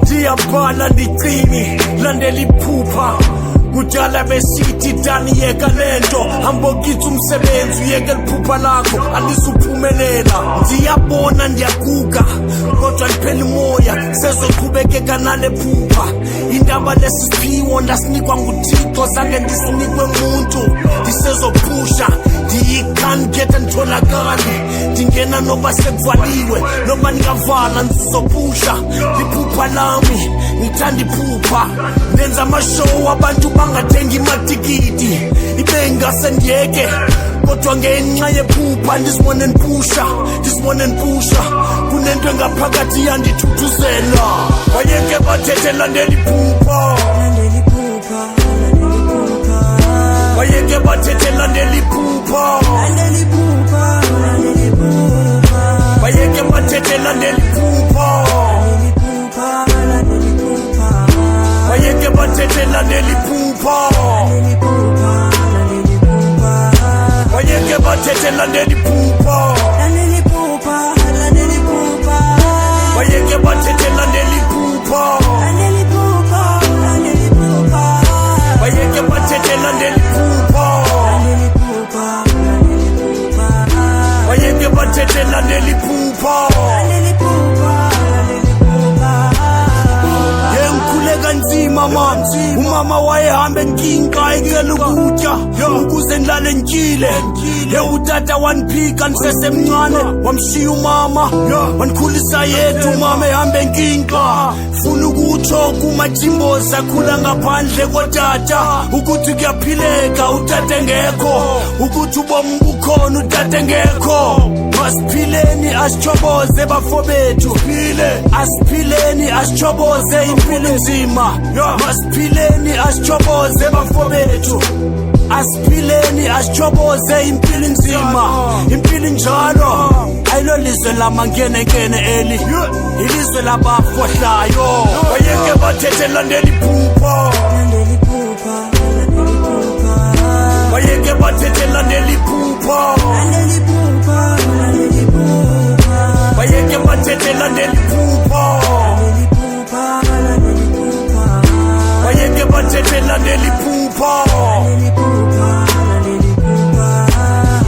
Diyabhala licini landela iphupha kudala besithi Dani yeka lento hambo kithi umsebenzi uyeke liphupha lakho alisuphumelela. Ndiyabona ndiyaguga kodwa liphela umoya sezoqhubekeka nale phupha. Indaba lesiphiwo ndasinikwa nguThixo zange ndisinikwe umuntu. Ndisezopusha ndiyikangeta nditholakale ndingena noba sekuvaliwe noba ndingavala ndizopusha. Liphupha lami ngithanda iphupha ndenza amashow abantu bangathengi matikiti. Ibe ngase ndiyeke kodwa ngenxa yephupha ndizibone ndipusha kunento engaphakathi yandithuthuzela. Wayeke bathethe landela iphupha, wayeke bathethe landela iphupha, wayeke bathethe landela iphupha, wayeke bathethe landela iphupha, wayeke bathethe landela iphupha, wayeke bathethe landela iphupha, wayeke bathethe landela iphupha, wayeke bathethe landela iphupha. Nzima mama, umama wayehamba enkinga ekela ukutya ukuze ndilale ndtyile. Utata wandiphika ndisesemncane wamshiya umama wandikhulisa yethu. Umama ehamba enkinga funa ukutsho kumajimbozi akhula ngaphandle kotata ukuthi kuyaphileka utata engekho, ukuthi ubomi bukhona utata engekho. Asiphileni asichoboze bafowethu, asiphileni asichoboze impilo nzima. Asiphileni asichoboze bafowethu, asiphileni asichoboze impilo nzima. Impilo njalo ayilo lizwe lamankenenkene eli, ilizwe labafohlayo. Wayeke bathethe landela iphupha, wayeke bathethe landela iphupha, wayeke bathethe landela iphupha, wayeke bathethe landela iphupha,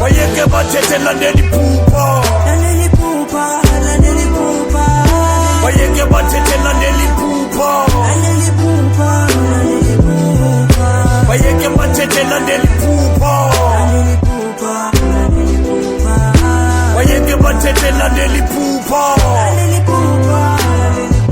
wayeke bathethe landela iphupha, wayeke bathethe landela iphupha, wayeke bathethe landela iphupha, wayeke bathethe landela iphupha.